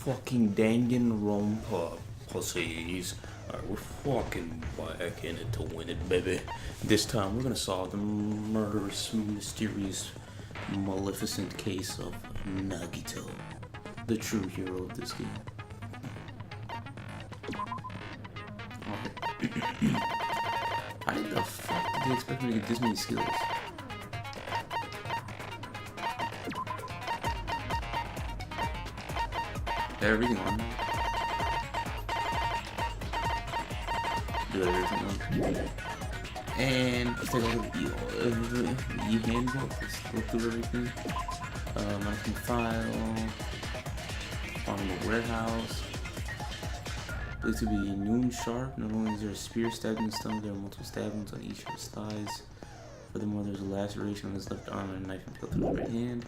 Fucking Danganronpa pussies. Alright, we're fucking back in it to win it, baby. This time we're gonna solve the murderous, mysterious, maleficent case of Nagito, the true hero of this game. How did the fuck did they expect me to get this many skills? Everything on. Do everything on. And let's take a look at the handbook. Let's look through everything. Mannequin file. Found the warehouse. Looks to be noon sharp. Not only is there a spear stabbed in the stomach, there are multiple stab wounds on each of his thighs. Furthermore, there's a laceration on his left arm and a knife impaled through his right hand.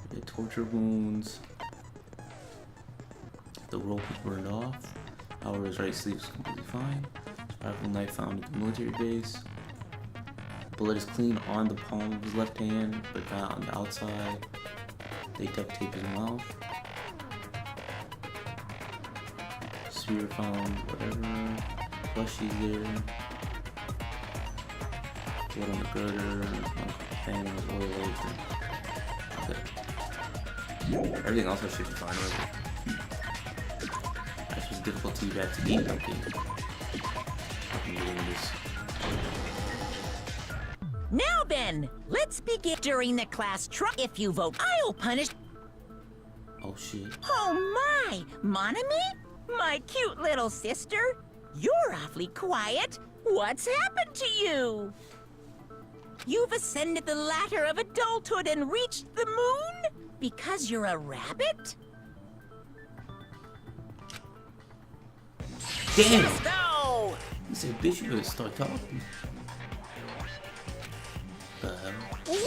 The torture wounds. The rope was burned off. However, his right sleeve is completely fine. Rifle knife found at the military base. Blood is clean on the palm of his left hand, but not on the outside. They duct tape his mouth. Spear found, whatever. Plushies there. Blood on the girder. Fan was oil. Okay. Everything else I should be fine with. That's just difficulty back to game. Okay. I'm getting this. Now then, let's begin. During the class trial. If you vote, I'll punish. Oh shit. Oh my, Monami? My cute little sister? You're awfully quiet. What's happened to you? You've ascended the ladder of adulthood and reached the moon? Because you're a rabbit? Damn! Let's go! He said, bitch, you better start talking. The hell?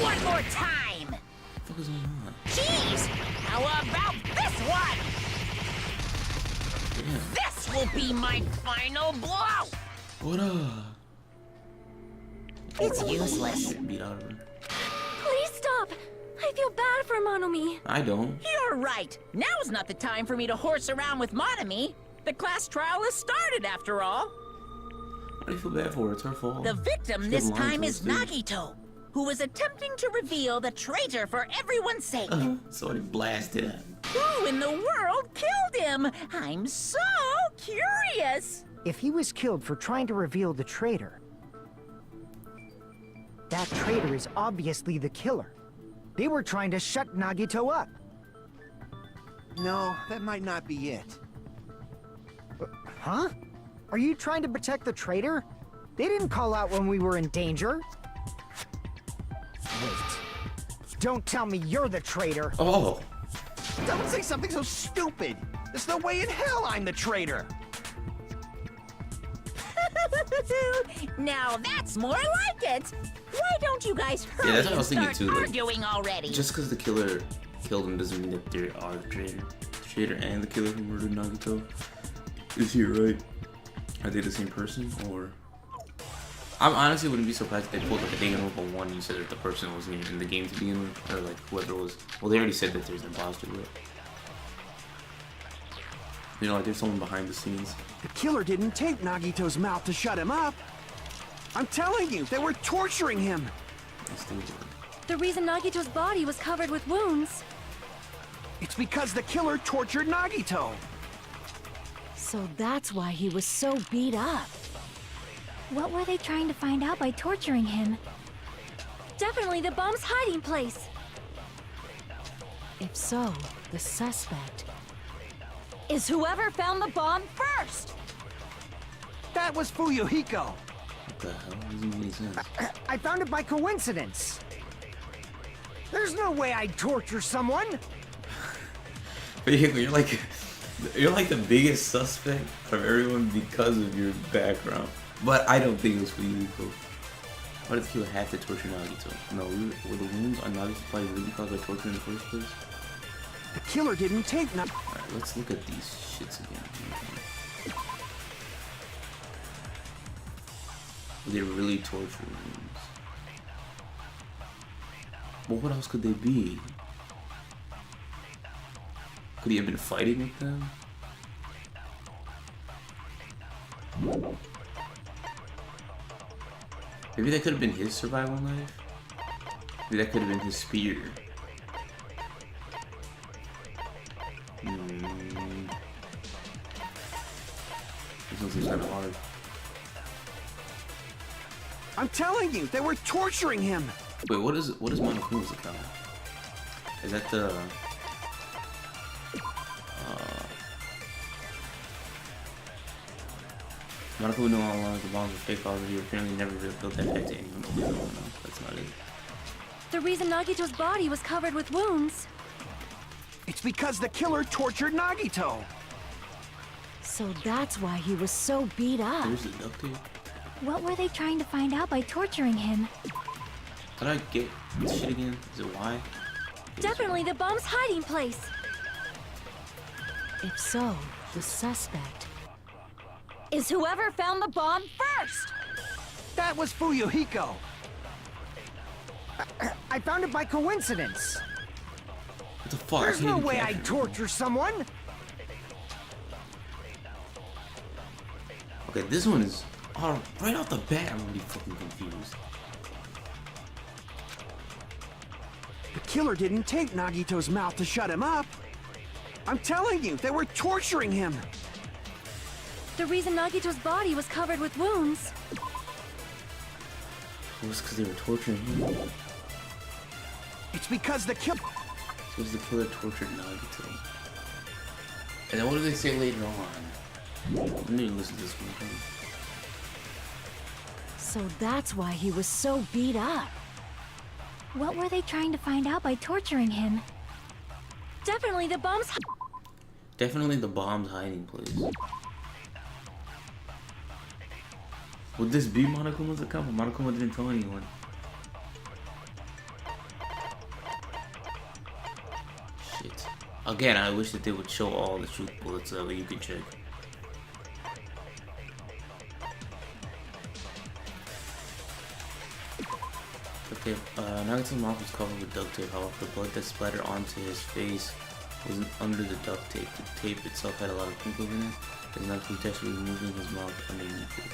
One more time! What the fuck is going on? Jeez! How about this one? Damn. This will be my final blow! What up? It's useless. Getting beat out of her. Please stop! I feel bad for Monomi. I don't. You're right. Now's not the time for me to horse around with Monami. The class trial has started, after all. Why do you feel bad for her? It's her fault. The victim She this got lying time to is us, too. Nagito, who is attempting to reveal the traitor for everyone's sake. So he blasted her. Who in the world killed him? I'm so curious. If he was killed for trying to reveal the traitor, that traitor is obviously the killer. They were trying to shut Nagito up. No, that might not be it. Huh? Are you trying to protect the traitor? They didn't call out when we were in danger. Wait. Don't tell me you're the traitor. Oh. Don't say something so stupid! There's no way in hell I'm the traitor! Now that's more like it. Why don't you guys hurry Yeah, that's what I and was thinking start too, like, arguing already? Just because the killer killed him doesn't mean that they are the traitor. The traitor and the killer who murdered Nagito. Is he right? Are they the same person, or? I honestly wouldn't be surprised if they pulled like a Danganronpa 1. You said that the person was in the game to begin with, or like whoever was. Well, they already said that there's an imposter, but you know, like there's someone behind the scenes. The killer didn't tape Nagito's mouth to shut him up! I'm telling you, they were torturing him! That's the word. The reason Nagito's body was covered with wounds. It's because the killer tortured Nagito! So that's why he was so beat up. What were they trying to find out by torturing him? Definitely the bomb's hiding place. If so, the suspect is whoever found the bomb first. That was Fuyuhiko! What the hell? Doesn't make any sense. I found it by coincidence. There's no way I'd torture someone. But you're like the biggest suspect of everyone because of your background. But I don't think it was for you, Nico. Why did the killer have to torture Nagito? No, were the wounds on Nagito's body really caused by torture in the first place? The killer didn't tape Nagito. Alright, let's look at these shits again. Were they really torture wounds? But what else could they be? Could he have been fighting with them? Maybe that could have been his survival knife. Maybe that could have been his spear. This one seems kind of hard. I'm telling you, they were torturing him. Wait, what is Monokuma's account? Is that the Monokuma knew all along the bombs were fake already. Apparently never revealed that fact to anyone. No, that's not it. The reason Nagito's body was covered with wounds. It's because the killer tortured Nagito. So that's why he was so beat up. There's the duct tape. What were they trying to find out by torturing him? How do I get this shit again? Is it why? Definitely the bomb's hiding place. If so, the suspect is whoever found the bomb first. That was Fuyuhiko. I found it by coincidence. What the fuck? There's no way I'd torture someone. Okay, this one is right off the bat. I'm already fucking confused. The killer didn't tape Nagito's mouth to shut him up. I'm telling you, they were torturing him. The reason Nagito's body was covered with wounds. It was because they were torturing him. It's because the killer... It was the killer tortured Nagito. And then what do they say later on? I need to listen to this one. So that's why he was so beat up. What were they trying to find out by torturing him? Definitely the bomb's hiding place. Would this be Monokuma's account? Monokuma didn't tell anyone. Shit. Again, I wish that they would show all the truth bullets so that you can check. Okay, Nagito's mouth was covered with duct tape. However, the blood that splattered onto his face wasn't under the duct tape. The tape itself had a lot of crinkles in it, as Nagito tested removing his mouth underneath it.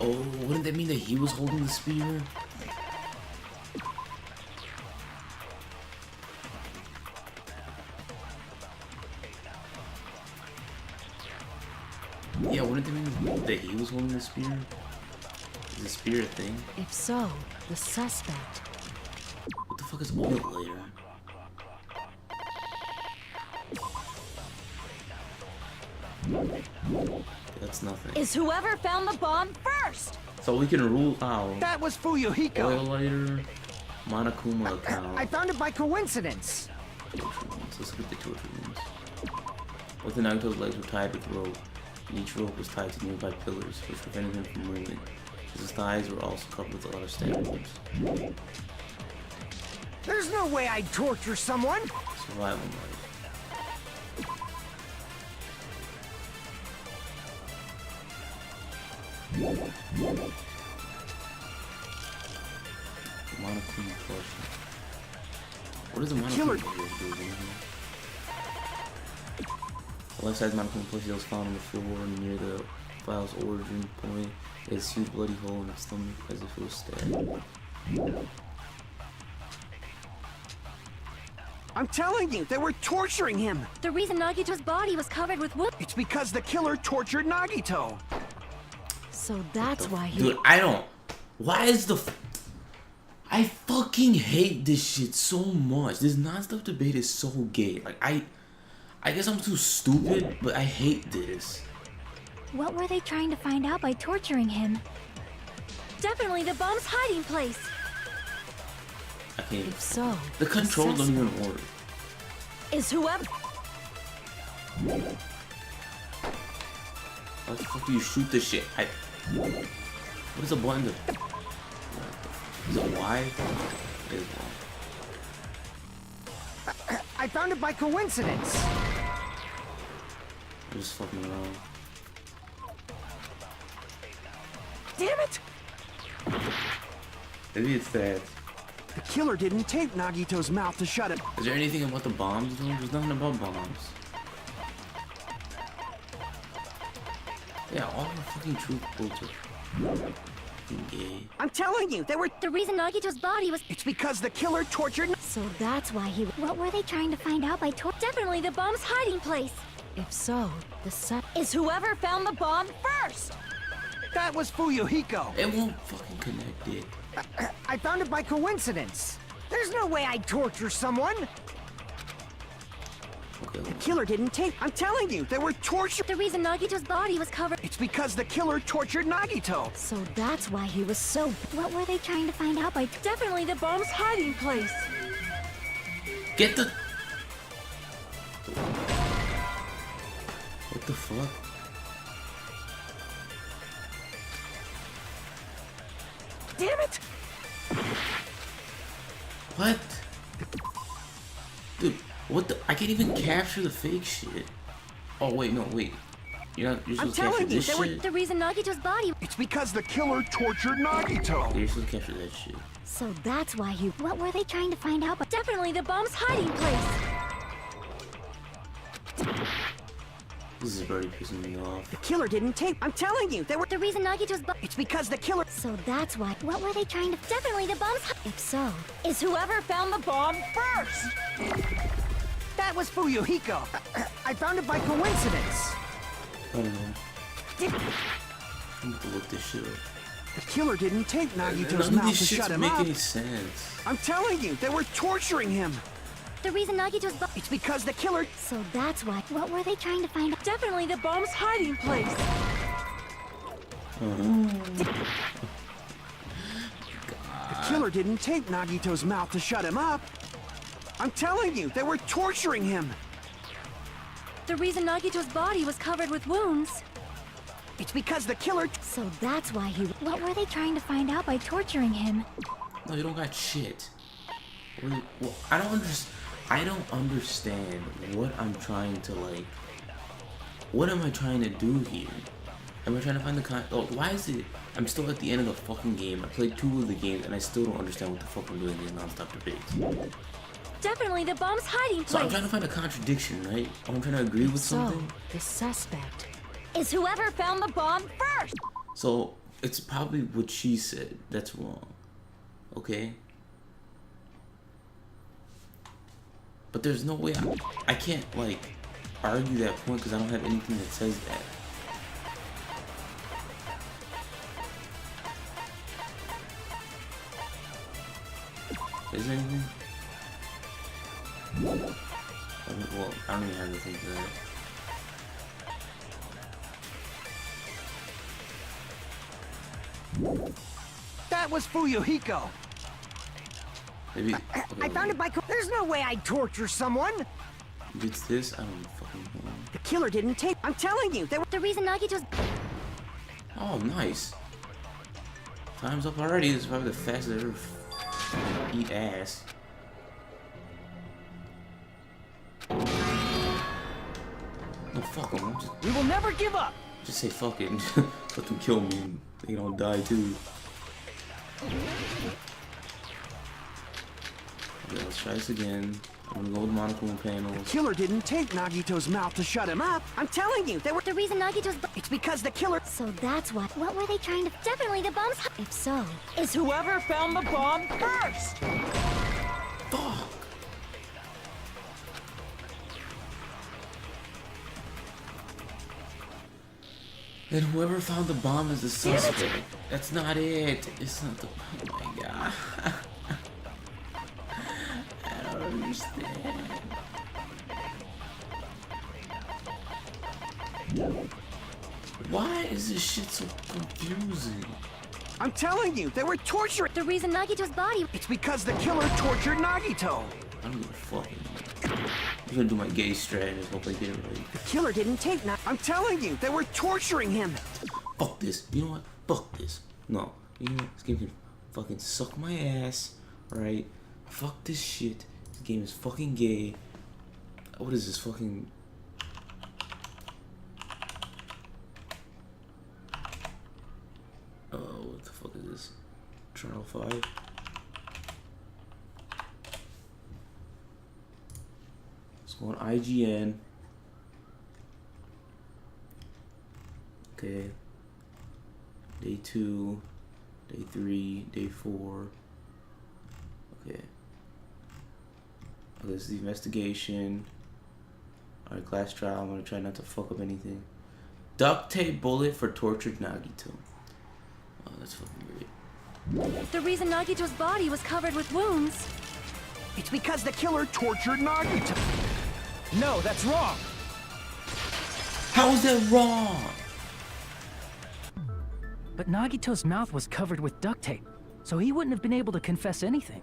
Oh, wouldn't that mean that he was holding the spear? Yeah, wouldn't that mean that he was holding the spear? Is the spear a thing? If so, the suspect. What the fuck is oil later? That's nothing. Is whoever found the bomb first. So we can rule out That was Fuyuhiko. oil lighter, Monokuma account. I found it by coincidence. Torture wounds. Let's look at the torture wounds. Both the Nagito's legs were tied with rope, and each rope was tied to nearby pillars, which prevented him from moving. His thighs were also covered with a lot of stab wounds. There's no way I'd torture someone. Survival mode. Monokuma plushie. What is a Monokuma plushie doing here? The life-size Monokuma plushie that was found on the floor near the file's origin point. It had a huge bloody hole in its stomach as if it was stabbed. I'm telling you, they were torturing him. The reason Nagito's body was covered with wounds. It's because the killer tortured Nagito. So that's why he... Dude, I don't... Why is the... I fucking hate this shit so much. This non-stop debate is so gay. Like, I guess I'm too stupid, but I hate this. What were they trying to find out by torturing him? Definitely the bomb's hiding place. I can't... If so, The controls don't even work. is whoever... How the fuck do you shoot this shit? What is a button? Is it Y? It is Y. I found it by coincidence. I'm just fucking around. Damn it! Maybe it's that. The killer didn't tape Nagito's mouth to shut it. Is there anything about the bombs though? There's nothing about bombs. Yeah, all the fucking truth quotes are fucking gay. I'm telling you, they were. The reason Nagito's body was... It's because the killer tortured. So that's why he... What were they trying to find out by Definitely the bomb's hiding place. If so, is whoever found the bomb first. That was Fuyuhiko. It won't fucking connect it. I found it by coincidence. There's no way I'd torture someone. Okay, The killer didn't tape. I'm telling you, they were tortured. The reason Nagito's body was covered... It's because the killer tortured Nagito. So that's why he was so... What were they trying to find out by... Definitely the bomb's hiding place. get the. What the fuck? Damn it! What? Dude, what the? I can't even capture the fake shit. Oh wait, no, wait. You're I'm supposed to capture telling you, this they were. shit? The reason Nagito's body... It's because the killer tortured Nagito. Yeah, you're supposed to capture that shit. So that's why he... What were they trying to find out by... Definitely the bomb's hiding place. This is already pissing me off. The killer didn't tape. I'm telling you, they were. The reason Nagito's body... It's because the killer. So that's why... What were they trying to... Definitely the bomb's... If so, is whoever found the bomb first. That was Fuyuhiko. I found it by coincidence. I don't know. I'm gonna have to look this shit up. The killer didn't tape Nagito's None of mouth these to shits shut him make up. any sense. I'm telling you, they were torturing him. The reason Nagito's body... It's because the killer. So that's why... What were they trying to find out? Definitely the bomb's hiding place. The killer didn't tape Nagito's mouth to shut him up. I'm telling you, they were torturing him. The reason Nagito's body was covered with wounds... It's because the killer. So that's why he... What were they trying to find out by torturing him? No, you don't got shit. Well, I don't understand what I'm trying to like. What am I trying to do here? Am I trying to find the Oh, why is it? I'm still at the end of the fucking game. I played 2 of the games and I still don't understand what the fuck I'm doing in these non-stop debates. Definitely the bomb's hiding place. So I'm trying to find a contradiction, right? I'm trying to agree with something. The suspect is whoever found the bomb first. So it's probably what she said that's wrong. Okay? But there's no way I can't like argue that point because I don't have anything that says that. Is there anything? Well, I don't even have anything for that. That was Fuyuhiko. Maybe. I found it by There's no way I'd torture someone. If it's this, I don't fucking know. The killer didn't tape. I'm telling you, they were. The reason Nagito's... Oh, nice. Time's up already. This is probably the fastest I ever eat ass. No, fuck them. We will never give up. Just say fuck it and let them kill me and they don't die too. Okay, let's try this again. I'm gonna go with monochrome panels. Killer didn't tape Nagito's mouth to shut him up. I'm telling you, they were. The reason Nagito's... It's because the killer. So that's why... What were they trying to... Definitely the bomb's... If so, is whoever found the bomb first. Fuck! And whoever found the bomb is the suspect. That's not it. It's not the. Oh my god. I don't understand. Why is this shit so confusing? I'm telling you, they were torturing. The reason Nagito's body... It's because the killer tortured Nagito. I don't give a fuck. I'm gonna do my gay strat and just hope I get it right. The killer didn't tape Nagito. I'm telling you, they were torturing him. Fuck this. You know what? Fuck this. No. You know what? This game can fucking suck my ass. Alright? Fuck this shit. This game is fucking gay. What is this fucking... this? Trial 5. Let's go on IGN. Okay. Day 2, day 3, day 4. Okay. Oh, this is the investigation. Alright, class trial. I'm gonna try not to fuck up anything. Duct tape bullet for tortured Nagito. Oh, that's fucking great. The reason Nagito's body was covered with wounds. It's because the killer tortured Nagito. No, that's wrong. How is that wrong? But Nagito's mouth was covered with duct tape, so he wouldn't have been able to confess anything.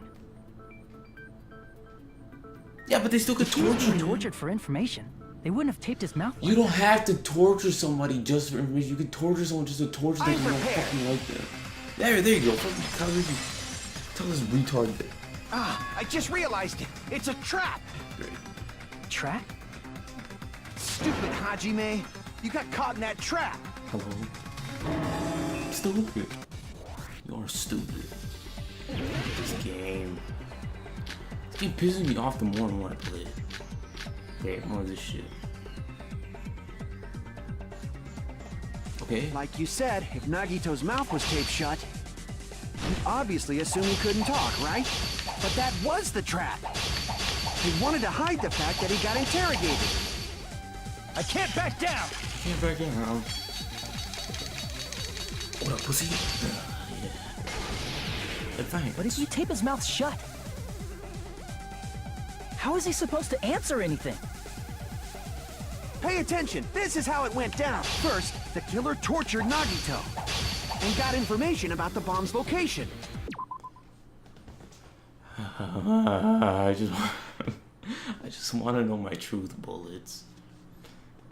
Yeah, but they still could If he was torture being him. tortured for information, they wouldn't have taped his mouth. You don't have to torture somebody just for information. You can torture someone just to torture them if you don't prepared. fucking like them. There you go. Fucking tell this retard that. Ah, I just realized it. It's a trap. Great. Trap? Stupid Hajime. You got caught in that trap. Hello? Stupid. You are stupid. This game. This game pisses me off the more and more I play it. Okay, more of this shit. Okay. Like you said, if Nagito's mouth was taped shut, you obviously assume he couldn't talk, right? But that was the trap. He wanted to hide the fact that he got interrogated. I can't back down. Can't back down. What up, pussy? Yeah. Advance. But if you tape his mouth shut, how is he supposed to answer anything? Pay attention, this is how it went down. First, the killer tortured Nagito and got information about the bomb's location. I just want to know my truth, bullets.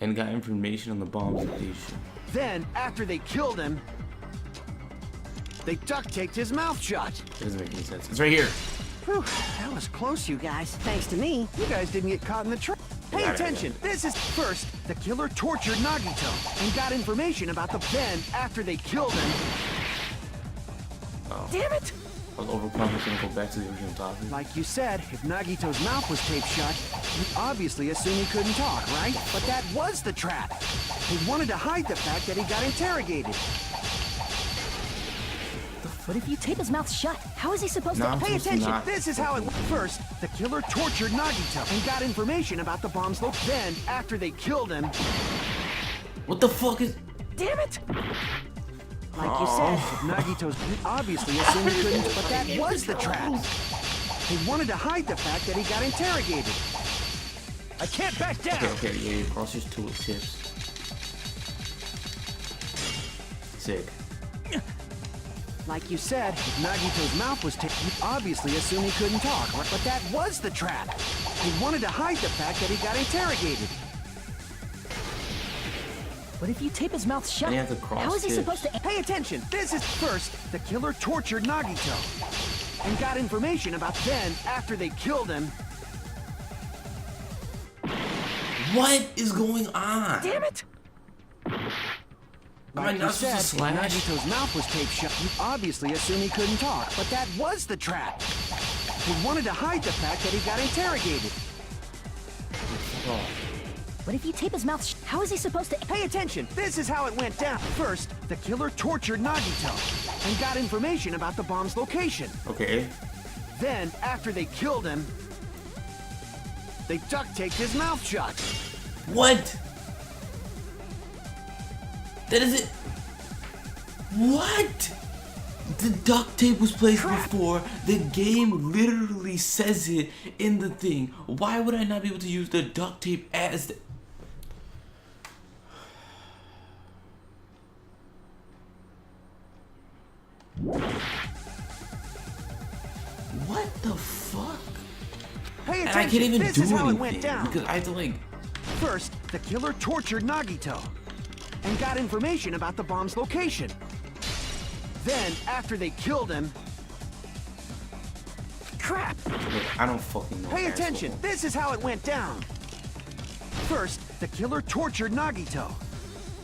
And got information on the bomb's location. Then, after they killed him, they duct taped his mouth shut. It doesn't make any sense. It's right here. Whew, that was close, you guys. Thanks to me, you guys didn't get caught in the trap. Pay attention, this is first, the killer tortured Nagito and got information about the then after they killed him. Oh. Damn it! I was overconfident to go back to the original topic. Like you said, if Nagito's mouth was taped shut, you obviously assume he couldn't talk, right? But that was the trap. He wanted to hide the fact that he got interrogated. But if you tape his mouth shut, how is he supposed No, I'm to? Pay supposed to attention, not this is how it went. First, the killer tortured Nagito and got information about the bomb's location. Then, after they killed him, What the fuck is... Damn it! like you said, if Nagito's obviously assumed he couldn't, but that was the trap. He wanted to hide the fact that he got interrogated. I can't back down. Okay, yeah, cross your two tips. Sick. Like you said, if Nagito's mouth was taped, you obviously assumed he couldn't talk, right? But that was the trap. He wanted to hide the fact that he got interrogated. But if you tape his mouth shut, And you have to cross how is he tips. supposed to? Pay attention, this is first, the killer tortured Nagito and got information about then after they killed him. What is going on? Damn it! Am I Like you not supposed said, to if slash? Nagito's mouth was taped shut, you obviously assumed he couldn't talk, but that was the trap. He wanted to hide the fact that he got interrogated. Oh. But if you tape his mouth how is he supposed to? Pay attention, this is how it went down. First, the killer tortured Nagito and got information about the bomb's location. Okay. Then, after they killed him, they duct taped his mouth shut. What? That is it. What? The duct tape was placed before. The game literally says it in the thing. Why would I not be able to use the duct tape as the... What the fuck? Pay And attention, I can't even this do is how anything it went down. because I have to like... First, the killer tortured Nagito and got information about the bomb's location. Then, after they killed him, crap! Look, I don't fucking know. Pay asshole. attention, this is how it went down. First, the killer tortured Nagito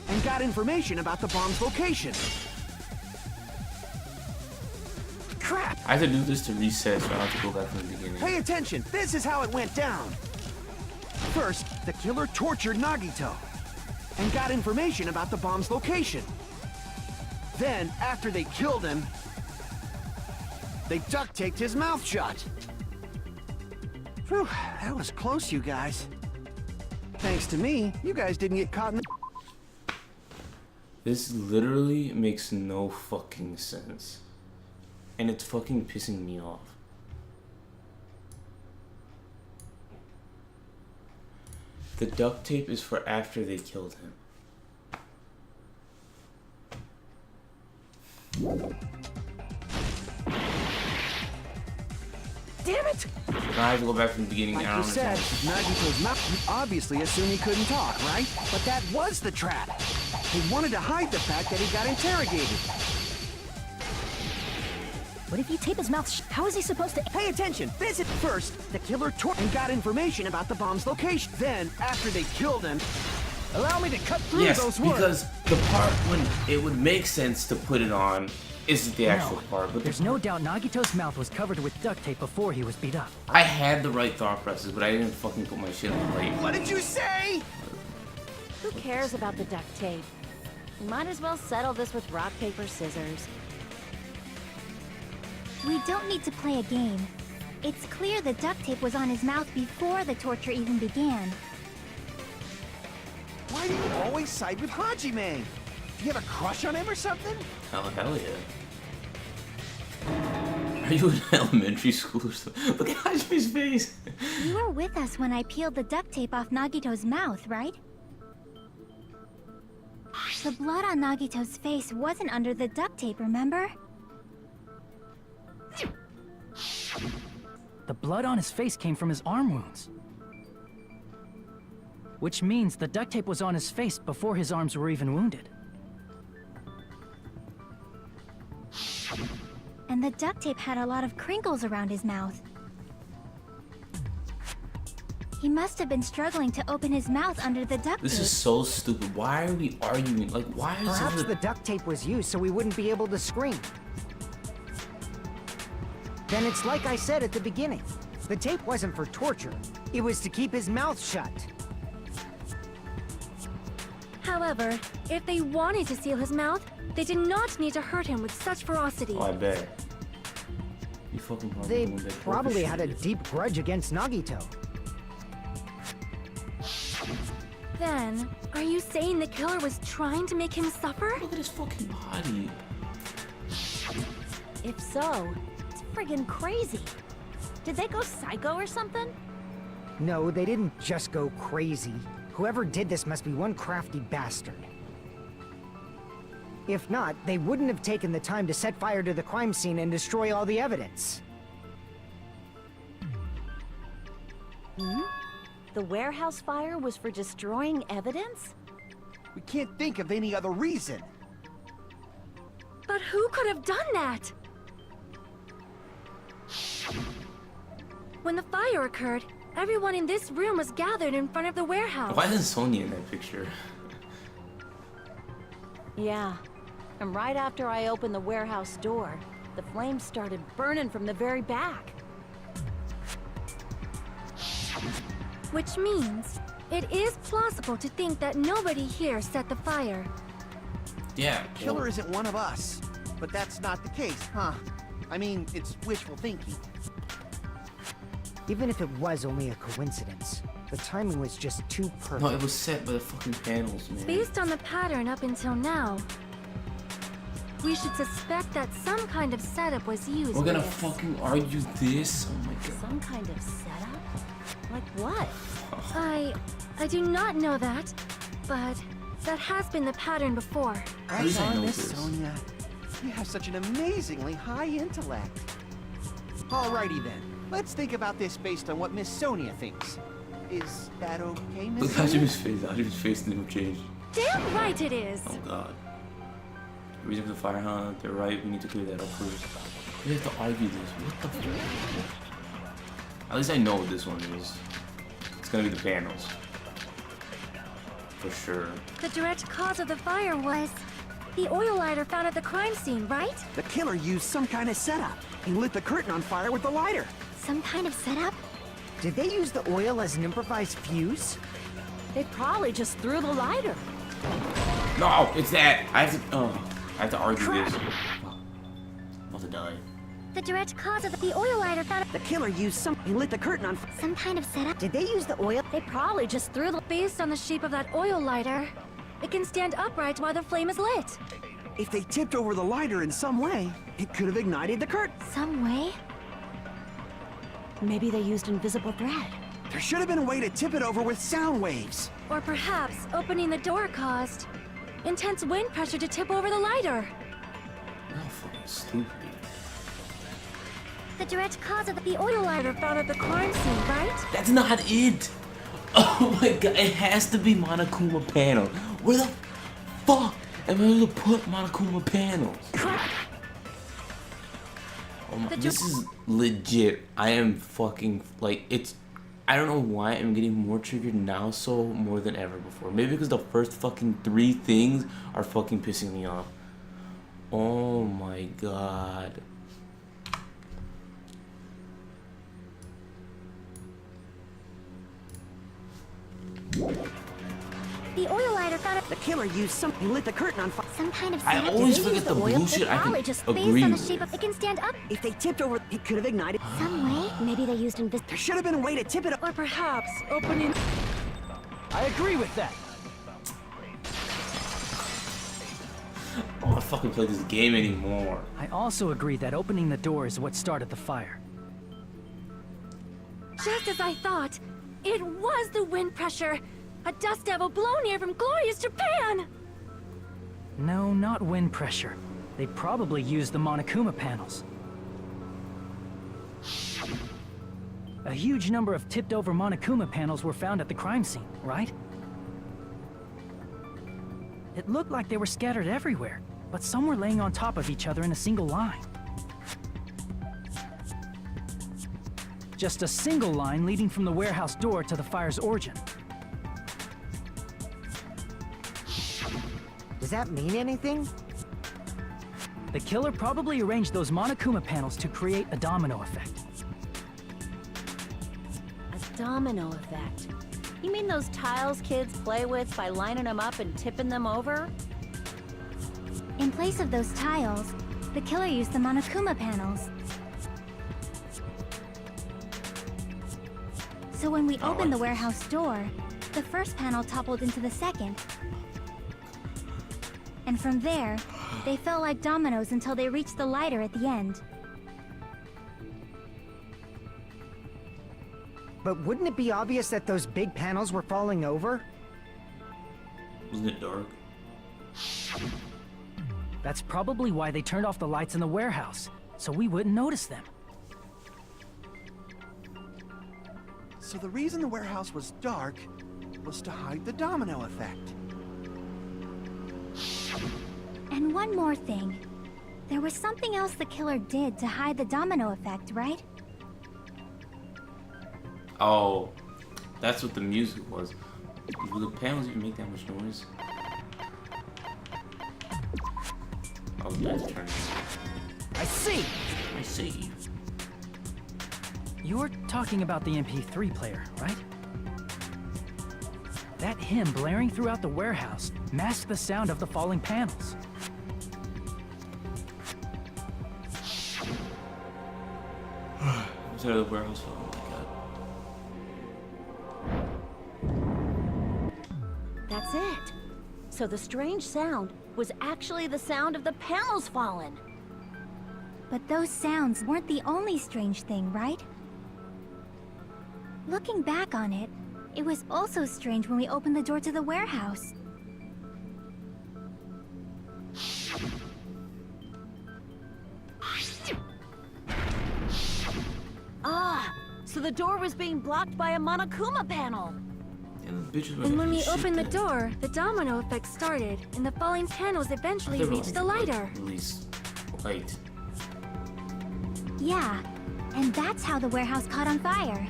and got information about the bomb's location. crap! I have to do this to reset, so I have to go back from the beginning. Pay attention, this is how it went down. First, the killer tortured Nagito and got information about the bomb's location. Then, after they killed him, they duct-taped his mouth shut. Whew, that was close, you guys. Thanks to me, you guys didn't get caught in the... This literally makes no fucking sense. And it's fucking pissing me off. The duct tape is for after they killed him. Damn it! Now I have to go back from the beginning. Like I you don't said, understand. Nagito's mouth, you obviously assumed he couldn't talk, right? But that was the trap. He wanted to hide the fact that he got interrogated. What if you tape his mouth? How is he supposed to? Pay attention! Visit first, the killer and got information about the bomb's location. Then, after they killed him, allow me to cut through Yes, those words. because the part when it would make sense to put it on isn't the actual part. But There's no doubt Nagito's mouth was covered with duct tape before he was beat up. I had the right thought process, but I didn't fucking put my shit on the right. What did you say? Who cares about the duct tape? We might as well settle this with rock, paper, scissors. We don't need to play a game. It's clear the duct tape was on his mouth before the torture even began. Why do you always side with Hajime? Do you have a crush on him or something? Hell yeah. Are you in elementary school or something? Look at Hajime's face. You were with us when I peeled the duct tape off Nagito's mouth, right? The blood on Nagito's face wasn't under the duct tape, remember? The blood on his face came from his arm wounds. Which means the duct tape was on his face before his arms were even wounded. And the duct tape had a lot of crinkles around his mouth. He must have been struggling to open his mouth under the duct tape. This is so stupid. Why are we arguing? Like, why is Perhaps it? the duct tape was used so we wouldn't be able to scream. Then it's like I said at the beginning. The tape wasn't for torture. It was to keep his mouth shut. However, if they wanted to seal his mouth, they did not need to hurt him with such ferocity. Oh, I bet. You fucking probably They doing that probably torture had a shit. deep grudge against Nagito. Then, are you saying the killer was trying to make him suffer? Look at his fucking body. If so, it's friggin' crazy. Did they go psycho or something? No, they didn't just go crazy. Whoever did this must be one crafty bastard. If not, they wouldn't have taken the time to set fire to the crime scene and destroy all the evidence. The warehouse fire was for destroying evidence? We can't think of any other reason. But who could have done that? When the fire occurred, everyone in this room was gathered in front of the warehouse. Why isn't Sonya in that picture? Yeah. And right after I opened the warehouse door, the flames started burning from the very back. Which means, it is plausible to think that nobody here set the fire. Yeah. Killer isn't one of us. But that's not the case, huh? I mean, it's wishful thinking. Even if it was only a coincidence, the timing was just too perfect. No, it was set by the fucking panels, man. Based on the pattern up until now, we should suspect that some kind of setup was used. We're gonna for this. fucking argue this? Oh my god. Some kind of setup? Like what? I do not know that, but that has been the pattern before. At least I That's know Miss this. Sonia. You have such an amazingly high intellect. Alrighty then. Let's think about this based on what Miss Sonia thinks. Is that okay, Miss Look at Sonia? Hajime's face. Hajime's face never changed. Damn right it is! Oh god. Reason for the fire, huh? They're right. We need to clear that up first. We have to argue this. What the fuck? At least I know what this one is. It's gonna be the panels. For sure. The direct cause of the fire was the oil lighter found at the crime scene, right? The killer used some kind of setup. He lit the curtain on fire with the lighter. Some kind of setup? Did they use the oil as an improvised fuse? They probably just threw the lighter. No, it's that. I have to argue this. I'm about to die. The direct cause of the oil lighter found The killer used some... He lit the curtain on fire. some kind of setup. Did they use the oil? They probably just threw the... Based on the shape of that oil lighter, it can stand upright while the flame is lit. If they tipped over the lighter in some way, it could have ignited the curtain. Some way? Maybe they used invisible thread. There should have been a way to tip it over with sound waves. Or perhaps opening the door caused intense wind pressure to tip over the lighter. Oh, fucking stupid. The direct cause of the oil lighter found at the crime scene, right? That's not it. Oh my god, it has to be Monokuma panel. Where the fuck am I able to put Monokuma panels? Oh my, this is legit. I am fucking like it's. I don't know why I'm getting more triggered now so more than ever before. Maybe because the first fucking 3 things are fucking pissing me off. Oh my god. The oil lighter found at The killer used some... He lit the curtain on fire. some kind of I setup. always Did they forget use the oil? bullshit I Probably can just agree based on the with. shape of it can stand up. If they tipped over, it could have ignited. Some way? Maybe they used invisible. There should have been a way to tip it over. Or perhaps opening... I agree with that. I don't want to fucking play this game anymore. I also agree that opening the door is what started the fire. Just as I thought, it was the wind pressure. A dust devil blown here from glorious Japan. No, not wind pressure. They probably used the Monokuma panels. A huge number of tipped-over Monokuma panels were found at the crime scene, right? It looked like they were scattered everywhere, but some were laying on top of each other in a single line. Just a single line leading from the warehouse door to the fire's origin. Does that mean anything? The killer probably arranged those Monokuma panels to create a domino effect. A domino effect. You mean those tiles kids play with by lining them up and tipping them over? In place of those tiles, the killer used the Monokuma panels. So when we opened the warehouse door, the first panel toppled into the second. And from there, they fell like dominoes until they reached the lighter at the end. But wouldn't it be obvious that those big panels were falling over? Wasn't it dark? That's probably why they turned off the lights in the warehouse, so we wouldn't notice them. So the reason the warehouse was dark was to hide the domino effect. And one more thing. There was something else the killer did to hide the domino effect, right? Oh, that's what the music was. Will the panels even make that much noise? Oh, that's turning. I see! I see. You're talking about the MP3 player, right? That hymn blaring throughout the warehouse masked the sound of the falling panels. Is that the warehouse? Oh my god. That's it. So the strange sound was actually the sound of the panels falling. But those sounds weren't the only strange thing, right? Looking back on it, it was also strange when we opened the door to the warehouse. Ah, so the door was being blocked by a Monokuma panel. Damn, the bitches were And when we making shit opened the then. door, the domino effect started, and the falling panels eventually They were reached the like, lighter. Release. Wait. Yeah, and that's how the warehouse caught on fire.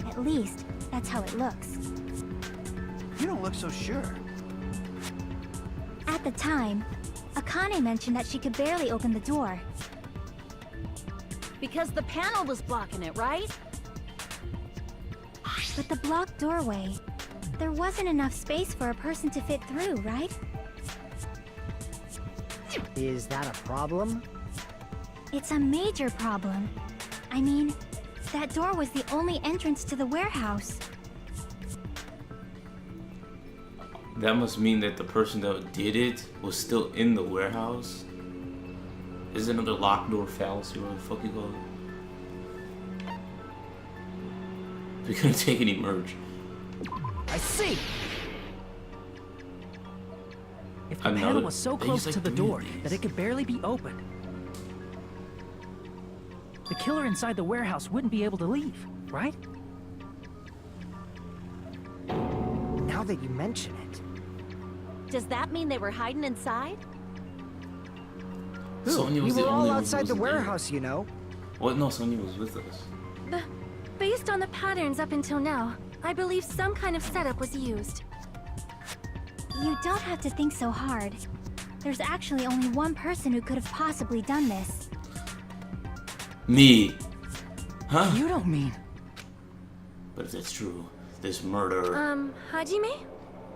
At least, that's how it looks. You don't look so sure. At the time, Akane mentioned that she could barely open the door. Because the panel was blocking it, right? But the blocked doorway, there wasn't enough space for a person to fit through, right? Is that a problem? It's a major problem. I mean, that door was the only entrance to the warehouse. That must mean that the person that did it was still in the warehouse. Is it another locked door fallacy, or the fuck you call it? We couldn't take any merch. I see! If the Another- panel was so they close use, like, to the 3 of door these. that it could barely be opened, the killer inside the warehouse wouldn't be able to leave, right? Now that you mention it. Does that mean they were hiding inside? Sonya We was the were all only one who outside the wasn't there. warehouse, you know. Well, no, Sonya was with us. Based on the patterns up until now, I believe some kind of setup was used. You don't have to think so hard. There's actually only one person who could have possibly done this. Me. Huh? You don't mean... But if that's true, this murder... Hajime?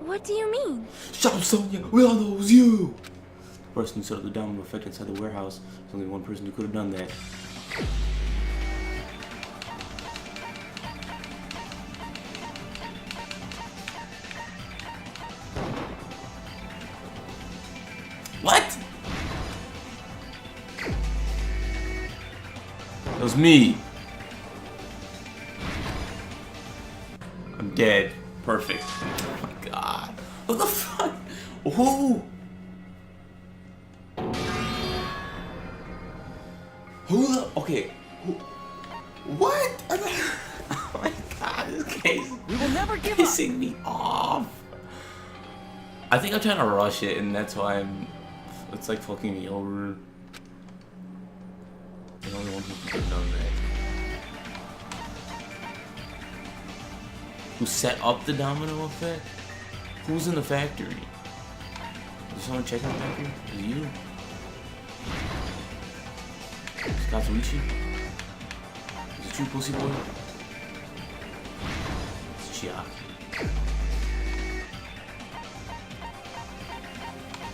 What do you mean? Shut up, Sonya! We all know it was you! The person who set up the domino effect inside the warehouse. There's only one person who could have done that. What? It was me. I'm dead. Perfect. Oh my god. What the fuck? Who? Who the? Okay. Who? What? Oh my god, this case We will never give up! pissing me off. I think I'm trying to rush it, and that's why it's like fucking me over. The only one who could have done that. Who set up the domino effect? Who's in the factory? Is someone checking the factory? Is it you? Katsuichi? Is it you, pussy boy? It's Chiaki.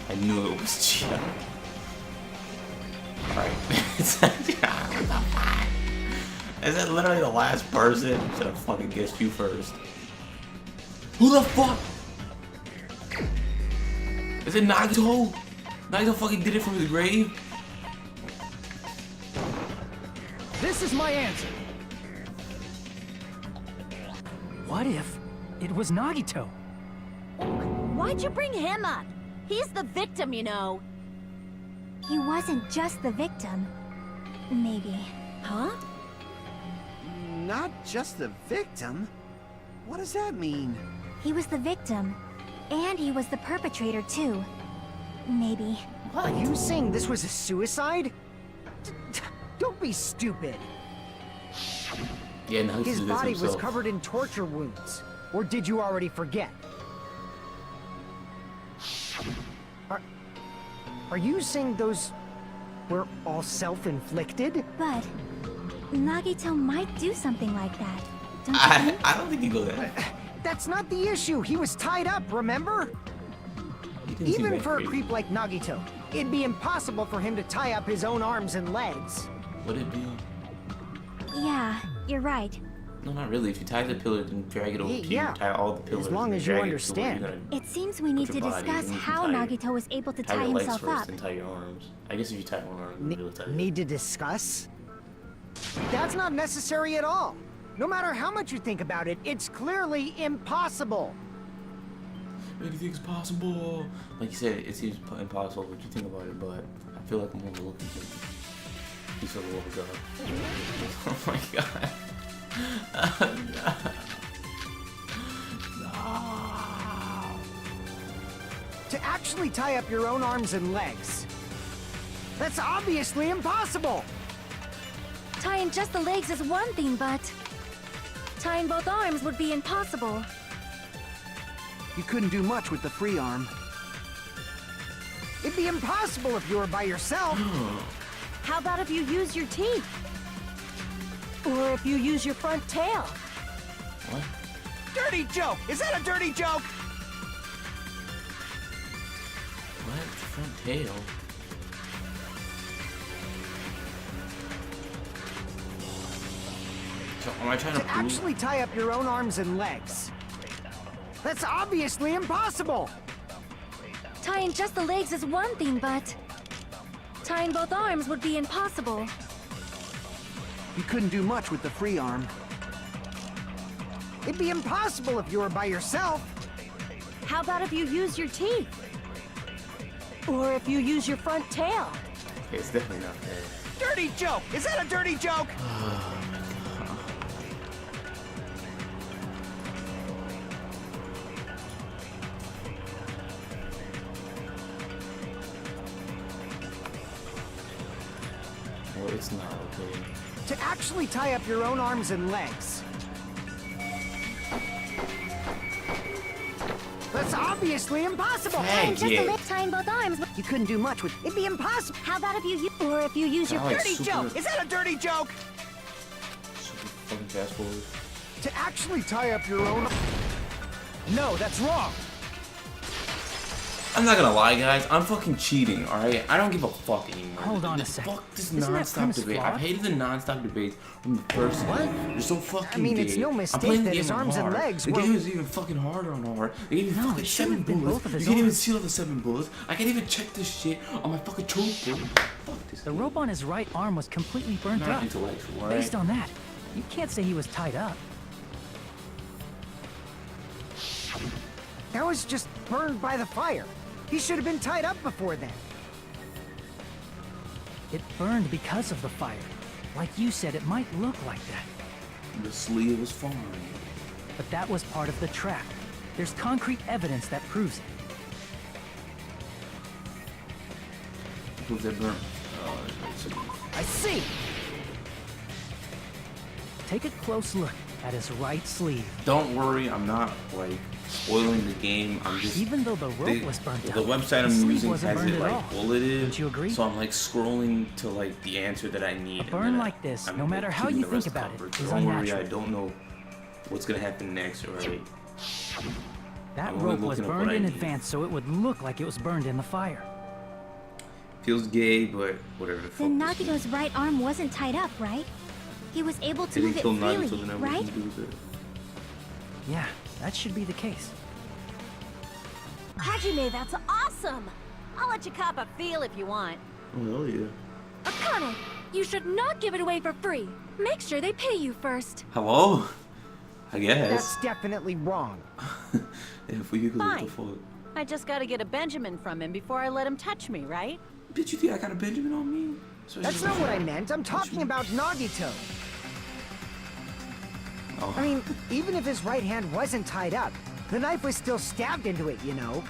I knew it was Chiaki. Alright. What the fuck? Is that literally the last person? Should have fucking guessed you first. Who the fuck? Is it Nagito? Nagito fucking did it from his grave? This is my answer! What if it was Nagito? Why'd you bring him up? He's the victim, you know. He wasn't just the victim. Maybe. Huh? Not just the victim? What does that mean? He was the victim. And he was the perpetrator, too. Maybe. Are you saying this was a suicide? Don't be stupid. Yeah, Nagito His did this body was himself. covered in torture wounds. Or did you already forget? Are you saying those were all self-inflicted? But Nagito might do something like that. Don't you think? I don't think he goes that. That's not the issue. He was tied up, remember? He didn't seem Even that for a crazy. creep like Nagito, it'd be impossible for him to tie up his own arms and legs. Would it be? Yeah, you're right. No, not really. If you tie the pillar, then drag it over to you. Yeah, Tie all the pillars. long and as you drag it to where understand. you're gonna It seems we need put to your body, discuss and you can how tie- Nagito was able to tie tie your legs himself first up. and tie your arms. I guess if you tie one arm, you'll be able to tie Need to discuss? That's not necessary at all. No matter how much you think about it, it's clearly impossible. Anything's possible. Like you said, it seems impossible what you think about it, but I feel like I'm overlooking something. He's a little god. Oh my god. To actually tie up your own arms and legs. That's obviously impossible. Tying just the legs is one thing, but tying both arms would be impossible. You couldn't do much with the free arm. It'd be impossible if you were by yourself. How about if you use your teeth? Or if you use your front tail? What? Dirty joke! Is that a dirty joke? What? Front tail? So am I trying to To prove? actually tie up your own arms and legs. That's obviously impossible. Tying just the legs is one thing, but tying both arms would be impossible. You couldn't do much with the free arm. It'd be impossible if you were by yourself. How about if you use your teeth? Or if you use your front tail? Okay, it's definitely not fair. Dirty joke! Is that a dirty joke? Well, it's not okay. To actually tie up your own arms and legs. That's obviously impossible. Hey, Just the yeah. leg tying both arms. You couldn't do much with. It'd be impossible. How about if you or if you use your Like Dirty super, joke! Is that a dirty joke? super fucking fast forward. To actually tie up your own. No, that's wrong. I'm not gonna lie, guys. I'm fucking cheating, alright? I don't give a fuck anymore. Hold on a This- second. Fuck this Isn't that non-stop premise debate. flawed? I've hated the non-stop debates from the first game. You're so fucking I mean, gay. it's no I'm mistake playing the that his game on arms and hard. legs The were- game is even fucking harder on hard. They gave me No, fucking it shouldn't 7 have been bullets. both of his You can't even arms. see all the 7 bullets. I can't even check this shit on my fucking choke. Fuck this The game. rope on his right arm was completely burnt Not up. intellectual, alright? Based on that, you can't say he was tied up. That was just burned by the fire. He should have been tied up before then. It burned because of the fire. Like you said, it might look like that. The sleeve was fine. But that was part of the trap. There's concrete evidence that proves it. Proves that burnt. I see. Take a close look at his right sleeve. Don't worry, I'm not like spoiling the game. I'm just Even though the rope the, was burnt the out, website the I'm sleeve using wasn't has burned it at like all. bulleted. Don't you agree? So I'm like scrolling to like the answer that I need. and burn then like this, I'm no matter like, how keeping you the think rest about it, covered. is Don't worry, I unnatural. don't know what's gonna happen next. Alright. That I'm only rope was looking up what burned I in need. advance so it would look like it was burned in the fire. Feels gay, but whatever the fuck. Then this means. Nagito's right arm wasn't tied up, right? He was able to Did he move it kill freely, Nagito? Then what right? can he do with it? Yeah, that should be the case. Hajime, that's awesome! I'll let you cop a feel if you want. Oh hell yeah. Akane, you should not give it away for free. Make sure they pay you first. Hello? I guess. That's definitely wrong. If we could what the Fine. fuck. I just gotta get a Benjamin from him before I let him touch me, right? Bitch, you think I got a Benjamin on me? That's not what I meant. I'm talking about Nagito. Oh. I mean, even if his right hand wasn't tied up, the knife was still stabbed into it, you know?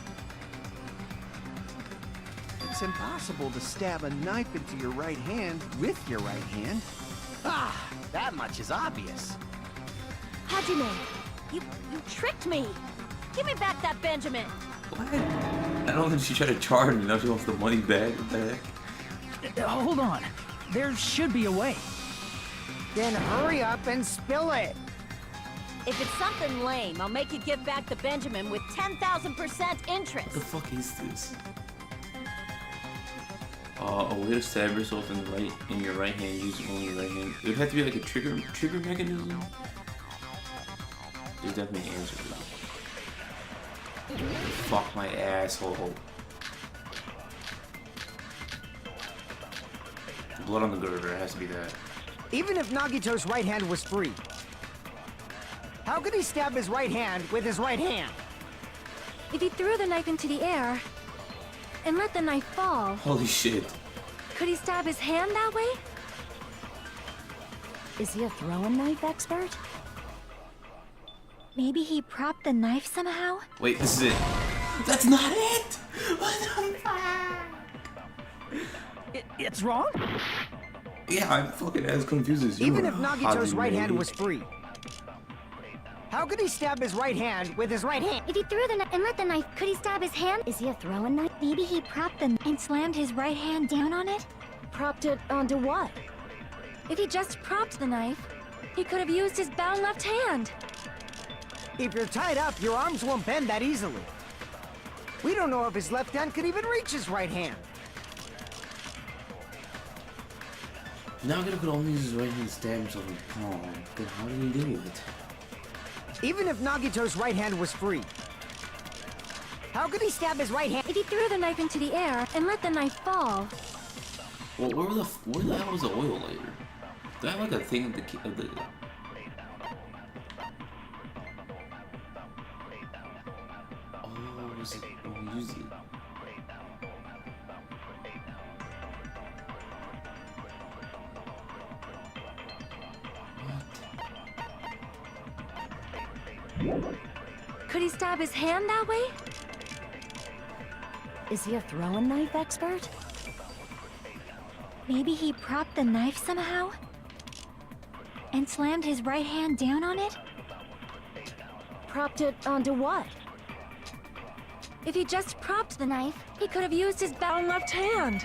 It's impossible to stab a knife into your right hand with your right hand. Ah, that much is obvious. Hajime, you tricked me! Give me back that Benjamin! What? I don't think she tried to charge me. Now she wants the money back. What the heck? Hold on. There should be a way. Then hurry up and spill it. If it's something lame, I'll make you give back the Benjamin with 10,000% interest. What the fuck is this? A way to stab yourself in your right hand using only your right hand. It would have to be like a trigger mechanism. There's definitely an answer to that. Fuck my asshole. Blood on the girder, it has to be that. Even if Nagito's right hand was free, how could he stab his right hand with his right hand? If he threw the knife into the air and let the knife fall, Holy shit. could he stab his hand that way? Is he a throwing knife expert? Maybe he propped the knife somehow? Wait, this is it. That's not it! What the fuck? It's wrong? Yeah, I'm fucking as confused as you Even are, if Nagito's right hand Hajime. was free, how How could he stab his right hand with his right hand? If he threw the knife and let the knife, could he stab his hand? Is he a throwing knife? Maybe he propped them and slammed his right hand down on it? Propped it onto what? If he just propped the knife, he could have used his bound left hand. If you're tied up, your arms won't bend that easily. We don't know if his left hand could even reach his right hand. Nagito could only use his right hand to stab himself in the palm. Then how did he do it? Even if Nagito's right hand was free, how could he stab his right hand? If he threw the knife into the air and let the knife fall. Well, where the hell was the oil later? Do I have like a thing of the Oh, was it? Oh, we used it. Could he stab his hand that way? Is he a throwing knife expert? Maybe he propped the knife somehow? And slammed his right hand down on it? Propped it onto what? If he just propped the knife, he could have used his bound left hand.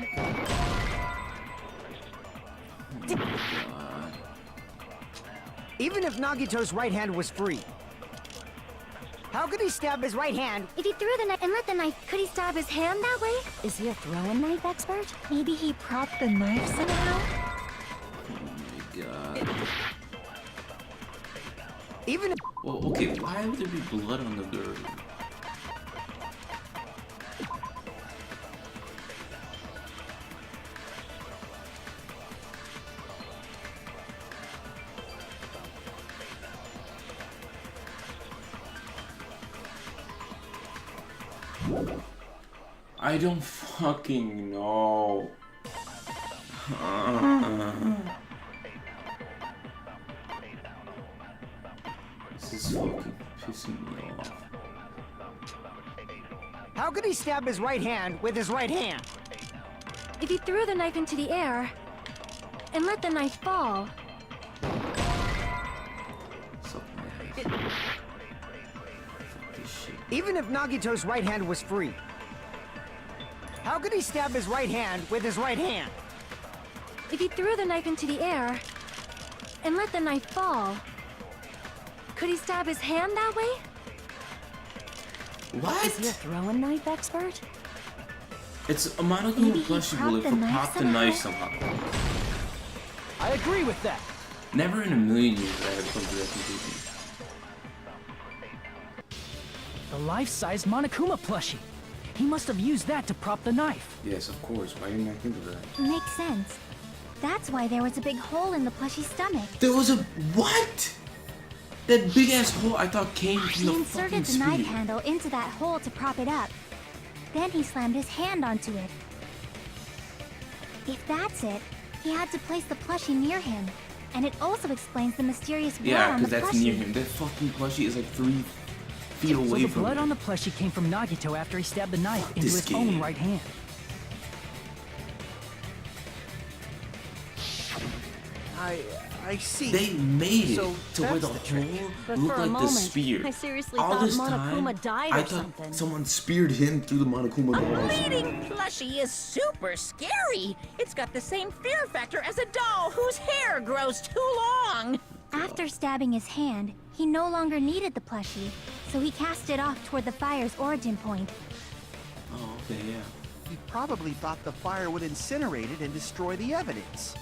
Even if Nagito's right hand was free, how could he stab his right hand? If he threw the knife and let the knife, could he stab his hand that way? Is he a throwing knife expert? Maybe he propped the knife somehow? Oh my god. Even if... Well, okay, why would there be blood on the girl? I don't fucking know. This is fucking pissing me off. How could he stab his right hand with his right hand? If he threw the knife into the air and let the knife fall. Suck my ass. Fuck this shit. Even if Nagito's right hand was free, how could he stab his right hand with his right hand? If he threw the knife into the air and let the knife fall. Could he stab his hand that way? What? Is he a throwing knife expert? It's a Monaco Maybe he plushie propped bullet the for knife pop the somehow? knife somehow. I agree with that. Never in a million years I have come to that conclusion. The life-size Monokuma plushie. He must have used that to prop the knife. Yes, of course. Why didn't I think of that? Makes sense. That's why there was a big hole in the plushie's stomach. There was a what? That big ass hole I thought came from He the inserted fucking the knife speed. handle into that hole to prop it up. Then he slammed his hand onto it. If that's it, he had to place the plushie near him. And it also explains the mysterious blood Yeah, on the because that's plushie. near him. That fucking plushie is like 3 feet So away the from blood him. on the plushie came from Nagito after he stabbed the knife into This his game. own right hand. I see. They made it So to where the that's the trick. hole But looked for a like the moment, spear. I seriously All thought this Monokuma time, died I or thought something. someone speared him through the Monokuma A balls. bleeding plushie is super scary. It's got the same fear factor as a doll whose hair grows too long. After stabbing his hand, he no longer needed the plushie, so he cast it off toward the fire's origin point. Oh, okay, yeah. He probably thought the fire would incinerate it and destroy the evidence.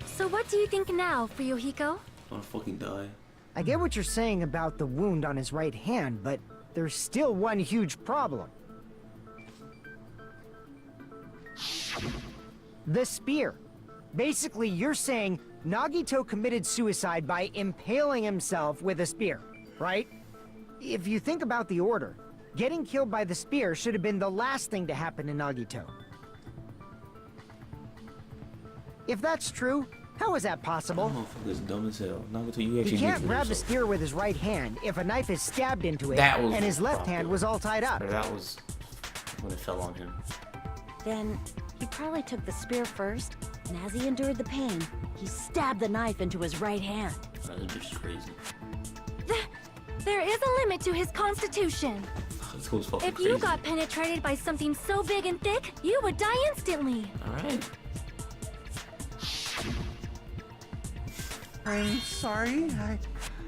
So what do you think now, Fuyuhiko? I wanna fucking die. I get what you're saying about the wound on his right hand, but there's still one huge problem. The spear. Basically, you're saying Nagito committed suicide by impaling himself with a spear, right? If you think about the order, getting killed by the spear should have been the last thing to happen to Nagito. If that's true, how is that possible? Oh, fuck, that's dumb as hell. Nagato, you He actually can't did grab the yourself. spear with his right hand if a knife is stabbed into it That was and his left fucked hand up. was all tied up. That was when it fell on him. Then he probably took the spear first, and as he endured the pain, he stabbed the knife into his right hand. This bitch is crazy. There is a limit to his constitution. This goes fucking If crazy. you got penetrated by something so big and thick, you would die instantly. Alright. I'm sorry, I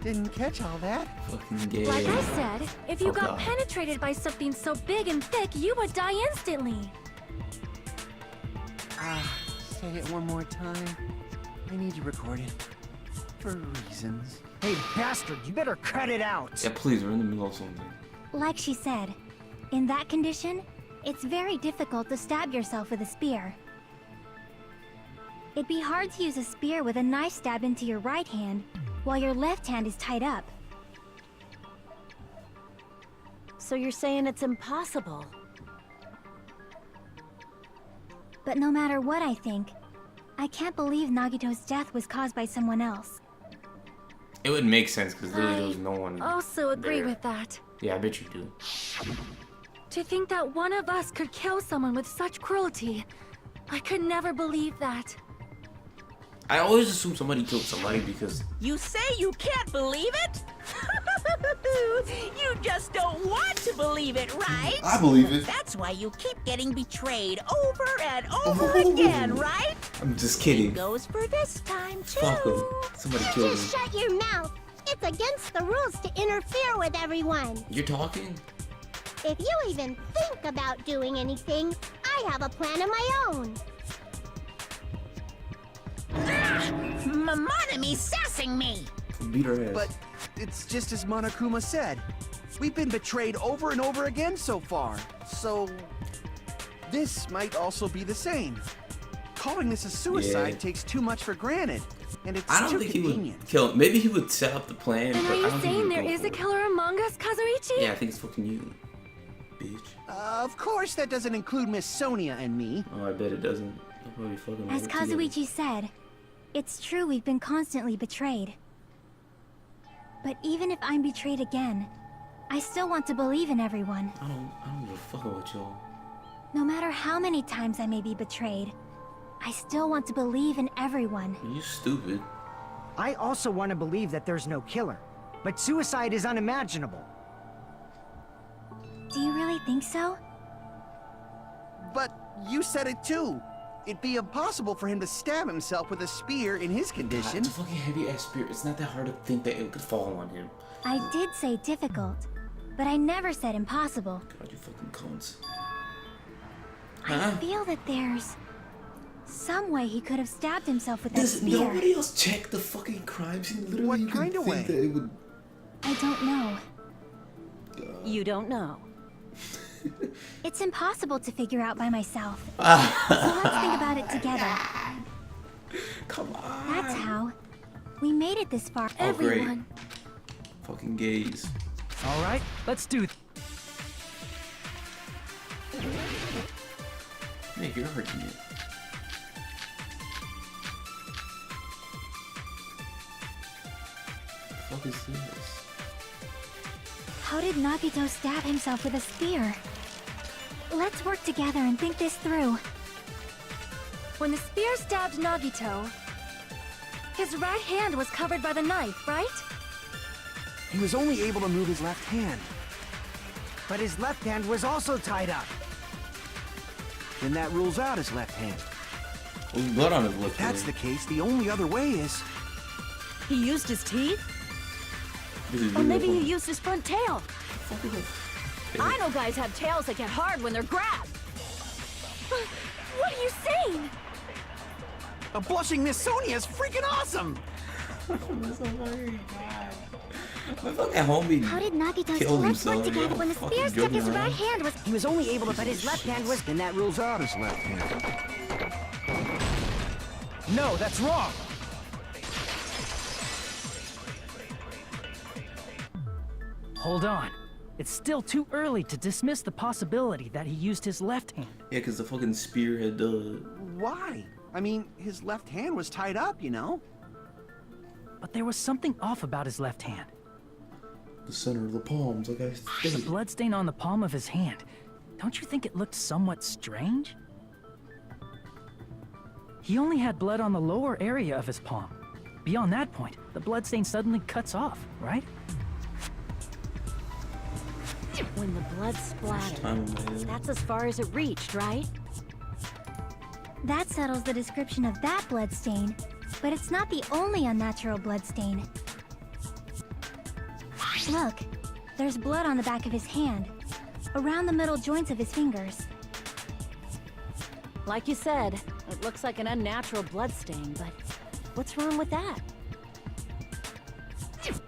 didn't catch all that. Fucking gay. Like I said, if you Oh, got God. penetrated by something so big and thick, you would die instantly. Say it one more time. I need to record it. For reasons. Hey, bastard, you better cut it out. Yeah, please, we're in the middle of something. Like she said, in that condition, it's very difficult to stab yourself with a spear. It'd be hard to use a spear with a knife stab into your right hand while your left hand is tied up. So you're saying it's impossible? But no matter what I think, I can't believe Nagito's death was caused by someone else. It would make sense because literally there was no one. Also agree there. with that. Yeah, I bet you do. To think that one of us could kill someone with such cruelty, I could never believe that. I always assume somebody killed somebody because You say you can't believe it? You just don't want to believe it, right? I believe it. That's why you keep getting betrayed over and over again, right? I'm just kidding. Goes for this time, too. Fuck him. Somebody killed him. Just shut your mouth. It's against the rules to interfere with everyone. You're talking? If you even think about doing anything, I have a plan of my own. Monome's sassing me. Beat her ass. But it's just as Monokuma said. We've been betrayed over and over again so far. So this might also be the same. Calling this a suicide Yeah. takes too much for granted. And it's I don't too think he convenient. would kill him. Maybe he would set up the plan, And but are I you don't think he saying would there go is for a it. killer among us, Kazuichi? Yeah, I think it's fucking you, bitch. Of course that doesn't include Miss Sonia and me. Oh, I bet it doesn't. They'll probably fucking As right together. Kazuichi said, it's true we've been constantly betrayed. But even if I'm betrayed again, I still want to believe in everyone. I don't give a fuck about y'all. No matter how many times I may be betrayed, I still want to believe in everyone. You stupid. I also want to believe that there's no killer, but suicide is unimaginable. Do you really think so? But you said it too. It'd be impossible for him to stab himself with a spear in his condition. It's a fucking heavy ass spear. It's not that hard to think that it could fall on him. I did say difficult, but I never said impossible. God, you fucking cunts. I Huh? feel that there's some way he could have stabbed himself with that Does spear. nobody else check the fucking crime scene? Literally, What you could kind of think way? that it would. I don't know. You don't know. It's impossible to figure out by myself. So let's think about it together. Come on. That's how we made it this far. Oh, great. Everyone. Fucking gays. All right, let's do Nick, you're hurting it. What the fuck is this? How did Nagito stab himself with a spear? Let's work together and think this through. When the spear stabbed Nagito, his right hand was covered by the knife, right? He was only able to move his left hand. But his left hand was also tied up. Then that rules out his left hand. There's blood on his lip. If that's the case, the only other way is... He used his teeth? Or maybe he used his front tail. I know guys have tails that get hard when they're grabbed. What are you saying? A blushing Miss Sonia is freaking awesome! My fucking homie. How did Nagito's Killed lips work himself, together yo. when the Fucking spear stuck joking his around. right hand was... He was only able to, but his left hand was... Then that rules out his left hand. No, that's wrong. Hold on. It's still too early to dismiss the possibility that he used his left hand. Yeah, because the fucking spear had Why? I mean, his left hand was tied up, you know? But there was something off about his left hand. the center of the palms, like I The stated. bloodstain on the palm of his hand. Don't you think it looked somewhat strange? He only had blood on the lower area of his palm. beyond that point, the bloodstain suddenly cuts off, right? When the blood splattered, that's as far as it reached, right? That settles the description of that bloodstain, but it's not the only unnatural bloodstain. Look, there's blood on the back of his hand, around the middle joints of his fingers. Like you said, it looks like an unnatural bloodstain, but what's wrong with that?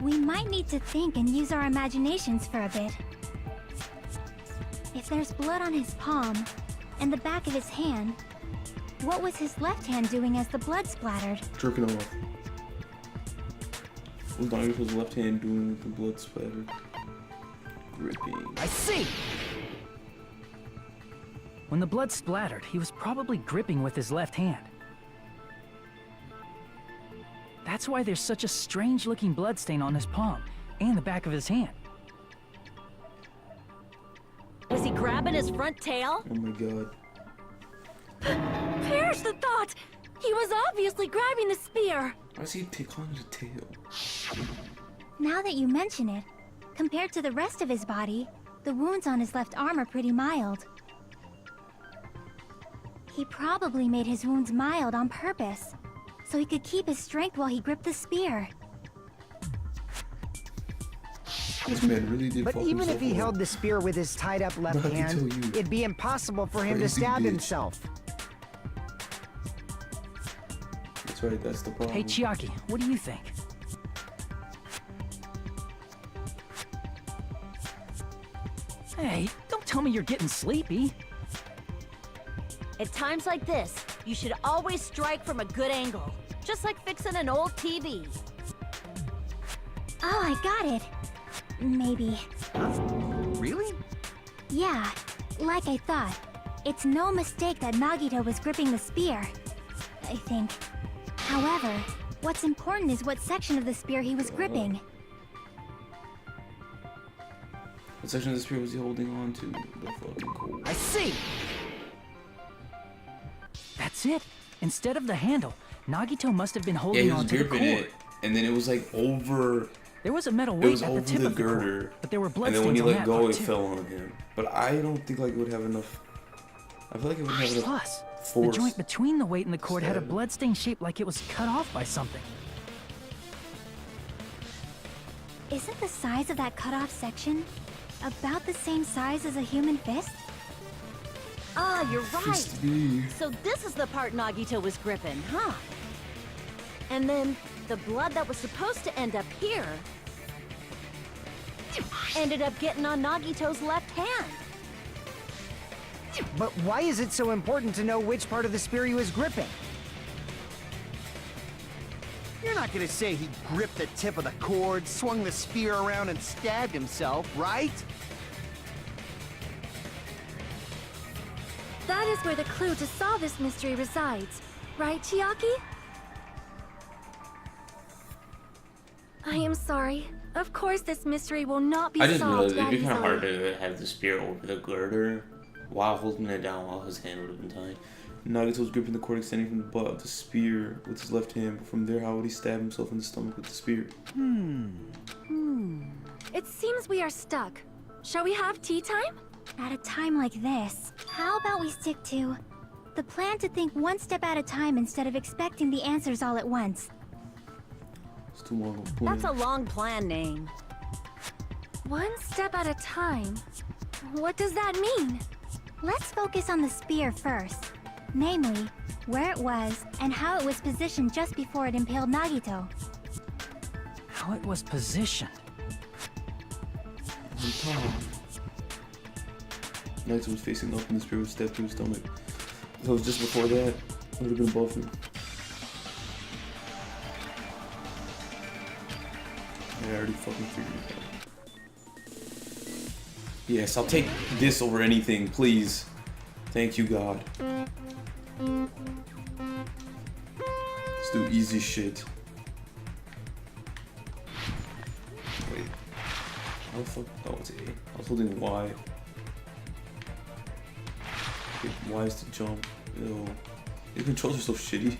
We might need to think and use our imaginations for a bit. If there's blood on his palm and the back of his hand, what was his left hand doing as the blood splattered? Jerking off. What was Nagito's left hand doing with the blood splatter? Gripping. I see! When the blood splattered, he was probably gripping with his left hand. That's why there's such a strange-looking bloodstain on his palm and the back of his hand. Was he grabbing his front tail? Oh my god. Perish the thought! He was obviously grabbing the spear! Why does he take on the tail? Now that you mention it, compared to the rest of his body, the wounds on his left arm are pretty mild. He probably made his wounds mild on purpose, so he could keep his strength while he gripped the spear. This man really did. But fuck even if himself he up. held the spear with his tied up left Nagito, hand, you it'd be impossible for him to crazy stab bitch. himself. That's right, that's the problem. Hey, Chiaki, what do you think? Hey, don't tell me you're getting sleepy. At times like this, you should always strike from a good angle. Just like fixing an old TV. Oh, I got it. Maybe. Really? Yeah, like I thought. It's no mistake that Nagito was gripping the spear, I think. However, what's important is what section of the spear he was gripping. What section of the spear was he holding on to? The fucking cord. I see! That's it. Instead of the handle, Nagito must have been Yeah, holding he was on to the gripping cord. it, and then it was like over. There was a metal It weight was at the over tip the of the girder, cord, but there were and bloodstains then when he on let that go, part it too. fell on him. But I don't think like it would have enough. I feel like it would have enough Plus, the force. joint between the weight and the cord had a Stab. bloodstain shaped like it was cut off by something. Isn't the size of that cut-off section about the same size as a human fist? Ah, you're right. Used to be. So this is the part Nagito was gripping, huh? And then the blood that was supposed to end up here ended up getting on Nagito's left hand. But why is it so important to know which part of the spear he was gripping? You're not gonna say he gripped the tip of the cord, swung the spear around, and stabbed himself, right? That is where the clue to solve this mystery resides, right, Chiaki? I am sorry. Of course this mystery will not be I just solved realized it'd that be kind of hard easily. to have the spear over the girder while holding it down while his hand would have been tied. Nagito was gripping the cord extending from the butt of the spear with his left hand, but from there, how would he stab himself in the stomach with the spear? It seems we are stuck. Shall we have tea time? At a time like this, how about we stick to the plan to think one step at a time instead of expecting the answers all at once? It's too long of a plan. That's a long plan name. One step at a time? What does that mean? Let's focus on the spear first. Namely, where it was and how it was positioned just before it impaled Nagito. How it was positioned. On top. Nagito was facing up and the spear was stabbed through his stomach. If it was just before that, it would have been above him. I already fucking figured it out. Yes, I'll take this over anything, please. Thank you, God. Let's do easy shit. Wait. How the fuck? Oh, it's A. I was holding Y. Okay, Y is to jump. Ew. The controls are so shitty.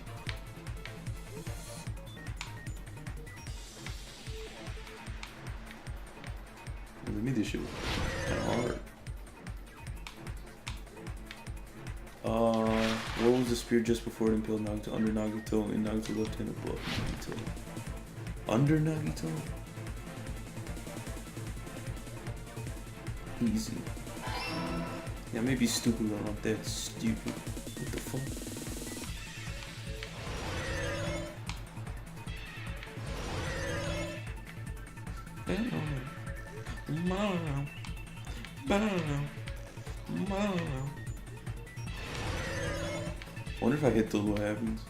was the spear just before it impaled Nagito, under Nagito, and Nagito left hand above Nagito. Under Nagito? Easy. Yeah, I may be stupid, but I'm not that stupid. What the fuck? I wonder if I hit those, what happens?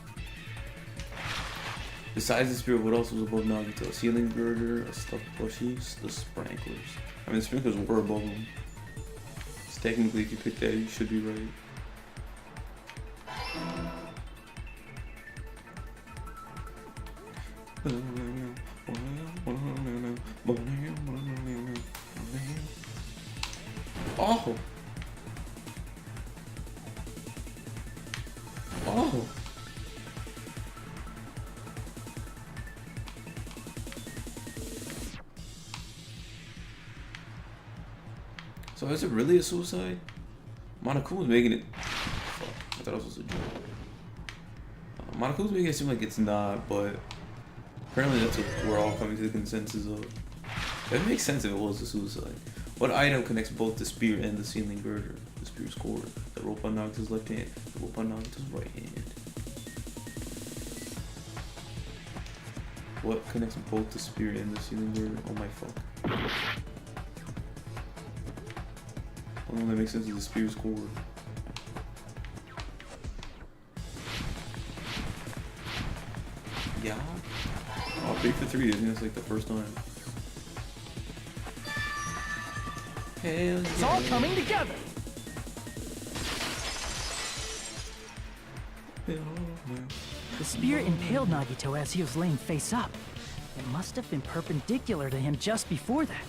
Besides the spear, what else was above Nagito? A ceiling girder, a stuffed plushies, the sprinklers. I mean, the sprinklers were above them. So technically, if you pick that, you should be right. Oh! Oh! So is it really a suicide? Monokuma's making it... Fuck, I thought it was a joke. Monokuma's making it seem like it's not, but... Apparently that's what we're all coming to the consensus of. It makes sense if it was a suicide. What item connects both the spear and the ceiling girder? The spear's cord. The rope on Nagito's left hand. The rope on Nagito's right hand. What connects both the spear and the ceiling girder? Oh my fuck. The one that makes sense is the spear's cord. Yeah. Oh, 3 for 3. I think that's like the first time. Hell yeah. It's all coming together. The spear impaled Nagito as he was laying face up. It must have been perpendicular to him just before that.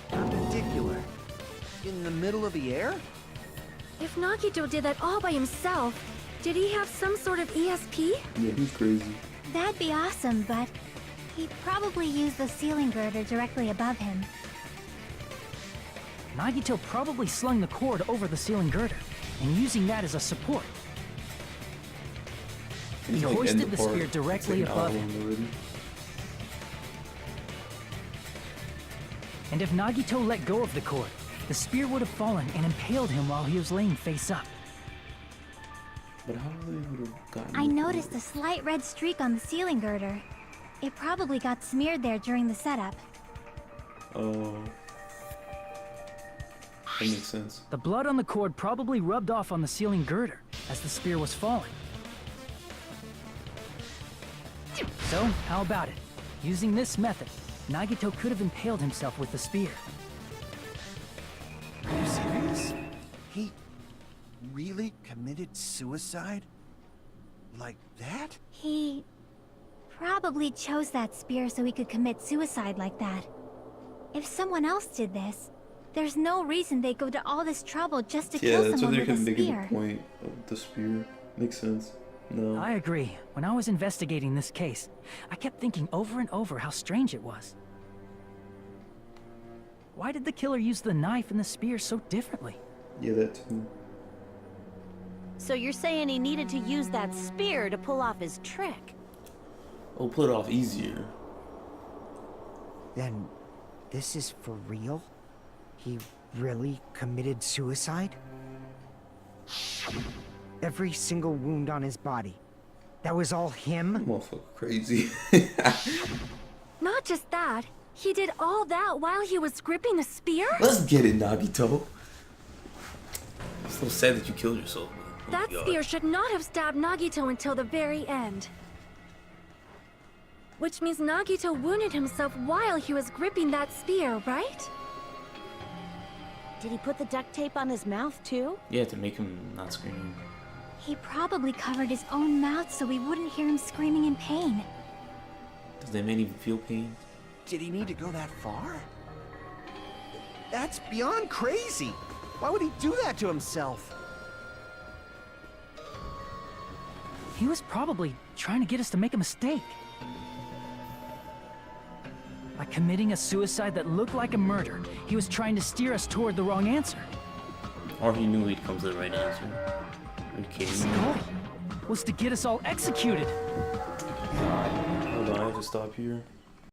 Perpendicular? In the middle of the air? If Nagito did that all by himself, did he have some sort of ESP? Yeah, he's crazy. That'd be awesome, but he probably used the ceiling girder directly above him. Nagito probably slung the cord over the ceiling girder, and using that as a support. He hoisted the spear directly above him. And if Nagito let go of the cord, the spear would have fallen and impaled him while he was laying face up. But how they would have gotten... I noticed a slight red streak on the ceiling girder. It probably got smeared there during the setup. Oh... That makes sense. The blood on the cord probably rubbed off on the ceiling girder as the spear was falling. So, how about it? Using this method, Nagito could have impaled himself with the spear. Are you serious? He really committed suicide? Like that? He probably chose that spear so he could commit suicide like that. If someone else did this, there's no reason they'd go to all this trouble just to kill that's what someone they're with a making spear. the point of the spear. Makes sense. No. I agree. When I was investigating this case, I kept thinking over and over how strange it was. Why did the killer use the knife and the spear so differently? Yeah, that too. So you're saying he needed to use that spear to pull off his trick? Oh, pull it off easier. Then, this is for real? He really committed suicide? Every single wound on his body. That was all him? Motherfucker crazy. Not just that, he did all that while he was gripping the spear? Let's get it, Nagito. It's so sad that you killed yourself. Oh That God. spear should not have stabbed Nagito until the very end. Which means Nagito wounded himself while he was gripping that spear, right? Did he put the duct tape on his mouth too? Yeah, to make him not scream. He probably covered his own mouth so we wouldn't hear him screaming in pain. Does that man even feel pain? Did he need to go that far? That's beyond crazy. Why would he do that to himself? He was probably trying to get us to make a mistake. By committing a suicide that looked like a murder, he was trying to steer us toward the wrong answer. Or he knew he'd come to the right answer. Are you kidding His me? goal was to get us all executed. Hold on, I have to stop here.